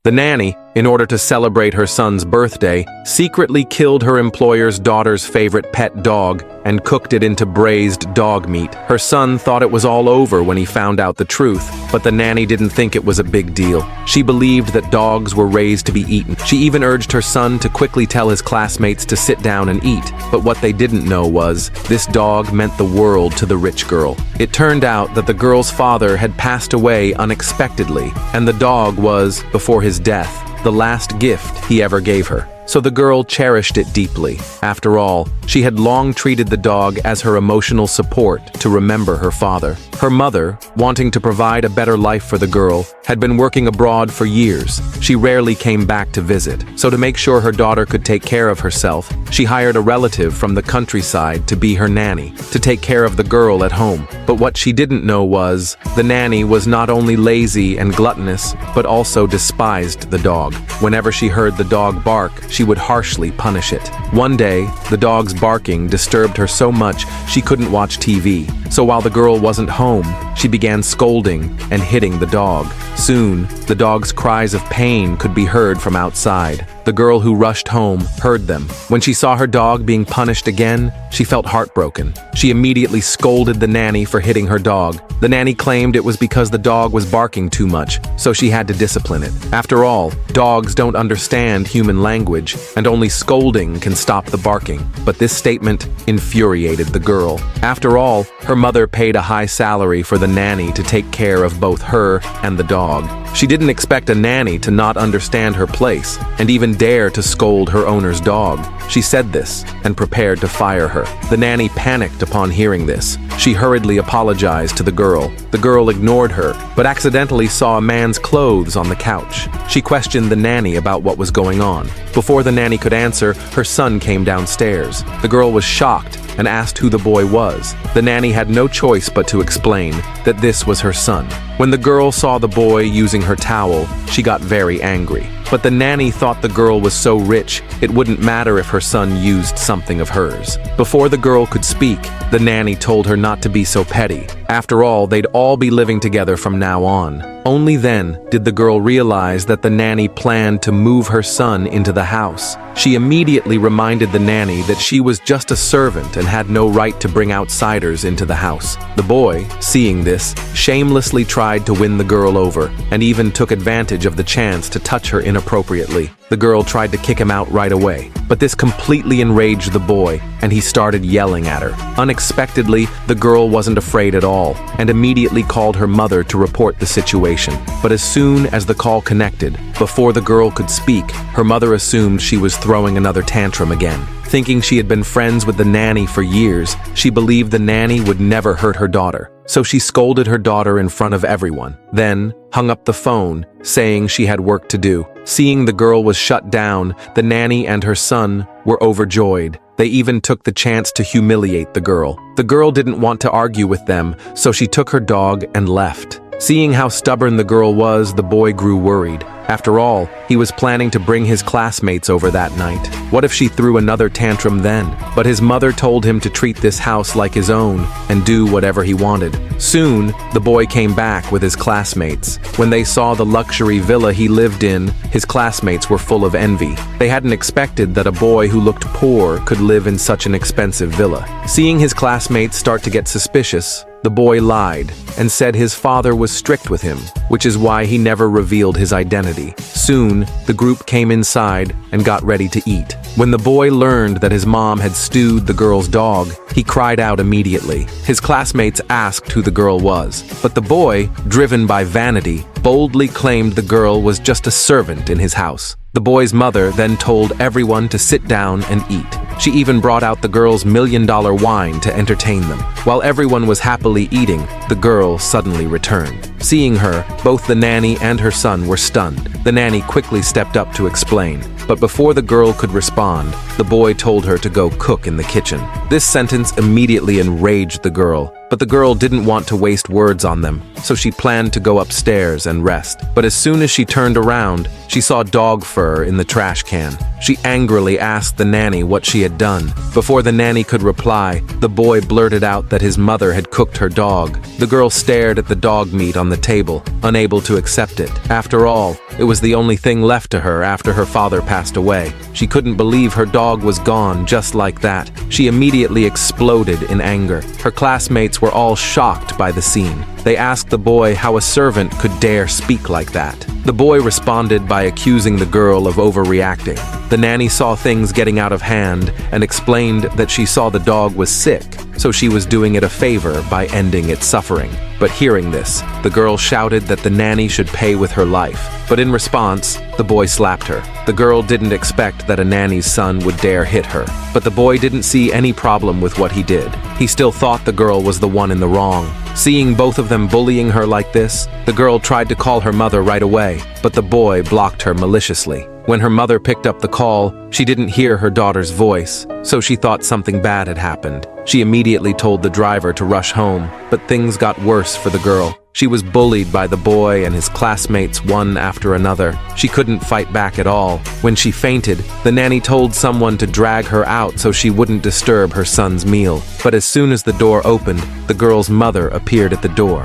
The nanny, in order to celebrate her son's birthday, secretly killed her employer's daughter's favorite pet dog and cooked it into braised dog meat. Her son thought it was all over when he found out the truth, but the nanny didn't think it was a big deal. She believed that dogs were raised to be eaten. She even urged her son to quickly tell his classmates to sit down and eat, but what they didn't know was, this dog meant the world to the rich girl. It turned out that the girl's father had passed away unexpectedly, and the dog was, before his death, the last gift he ever gave her. So the girl cherished it deeply. After all, she had long treated the dog as her emotional support to remember her father. Her mother, wanting to provide a better life for the girl, had been working abroad for years. She rarely came back to visit. So to make sure her daughter could take care of herself, she hired a relative from the countryside to be her nanny, to take care of the girl at home. But what she didn't know was, the nanny was not only lazy and gluttonous, but also despised the dog. Whenever she heard the dog bark, she would harshly punish it. One day, the dog's barking disturbed her so much she couldn't watch TV. So while the girl wasn't home, she began scolding and hitting the dog. Soon, the dog's cries of pain could be heard from outside. The girl who rushed home heard them. When she saw her dog being punished again, she felt heartbroken. She immediately scolded the nanny for hitting her dog. The nanny claimed it was because the dog was barking too much, so she had to discipline it. After all, dogs don't understand human language, and only scolding can stop the barking. But this statement infuriated the girl. After all, her mother paid a high salary for the nanny to take care of both her and the dog. She didn't expect a nanny to not understand her place, and even dare to scold her owner's dog. She said this, and prepared to fire her. The nanny panicked upon hearing this. She hurriedly apologized to the girl. The girl ignored her, but accidentally saw a man's clothes on the couch. She questioned the nanny about what was going on. Before the nanny could answer, her son came downstairs. The girl was shocked and asked who the boy was. The nanny had no choice but to explain that this was her son. When the girl saw the boy using her towel, she got very angry. But the nanny thought the girl was so rich, it wouldn't matter if her son used something of hers. Before the girl could speak, the nanny told her not to be so petty. After all, they'd all be living together from now on. Only then did the girl realize that the nanny planned to move her son into the house. She immediately reminded the nanny that she was just a servant and had no right to bring outsiders into the house. The boy, seeing this, shamelessly tried to win the girl over, and even took advantage of the chance to touch her inappropriately. The girl tried to kick him out right away, but this completely enraged the boy, and he started yelling at her. Unexpectedly, the girl wasn't afraid at all, and immediately called her mother to report the situation. But as soon as the call connected, before the girl could speak, her mother assumed she was throwing another tantrum again. Thinking she had been friends with the nanny for years, she believed the nanny would never hurt her daughter. So she scolded her daughter in front of everyone, then hung up the phone, saying she had work to do. Seeing the girl was shut down, the nanny and her son were overjoyed. They even took the chance to humiliate the girl. The girl didn't want to argue with them, so she took her dog and left. Seeing how stubborn the girl was, the boy grew worried. After all, he was planning to bring his classmates over that night. What if she threw another tantrum then? But his mother told him to treat this house like his own and do whatever he wanted. Soon, the boy came back with his classmates. When they saw the luxury villa he lived in, his classmates were full of envy. They hadn't expected that a boy who looked poor could live in such an expensive villa. Seeing his classmates start to get suspicious, the boy lied and said his father was strict with him, which is why he never revealed his identity. Soon, the group came inside and got ready to eat. When the boy learned that his mom had stewed the girl's dog, he cried out immediately. His classmates asked who the girl was, but the boy, driven by vanity, boldly claimed the girl was just a servant in his house. The boy's mother then told everyone to sit down and eat. She even brought out the girl's $1,000,000 wine to entertain them. While everyone was happily eating, the girl suddenly returned. Seeing her, both the nanny and her son were stunned. The nanny quickly stepped up to explain, but before the girl could respond, the boy told her to go cook in the kitchen. This sentence immediately enraged the girl, but the girl didn't want to waste words on them, so she planned to go upstairs and rest. But as soon as she turned around, she saw dog fur in the trash can. She angrily asked the nanny what she had done. Before the nanny could reply, the boy blurted out that his mother had cooked her dog. The girl stared at the dog meat on the table, unable to accept it. After all, it was the only thing left to her after her father passed away. She couldn't believe her dog was gone just like that. She immediately exploded in anger. Her classmates were all shocked by the scene. They asked the boy how a servant could dare speak like that. The boy responded by accusing the girl of overreacting. The nanny saw things getting out of hand and explained that she saw the dog was sick, so she was doing it a favor by ending its suffering. But hearing this, the girl shouted that the nanny should pay with her life. But in response, the boy slapped her. The girl didn't expect that a nanny's son would dare hit her. But the boy didn't see any problem with what he did. He still thought the girl was the one in the wrong. Seeing both of them bullying her like this, the girl tried to call her mother right away, but the boy blocked her maliciously. When her mother picked up the call, she didn't hear her daughter's voice, so she thought something bad had happened. She immediately told the driver to rush home, but things got worse for the girl. She was bullied by the boy and his classmates one after another. She couldn't fight back at all. When she fainted, the nanny told someone to drag her out so she wouldn't disturb her son's meal. But as soon as the door opened, the girl's mother appeared at the door.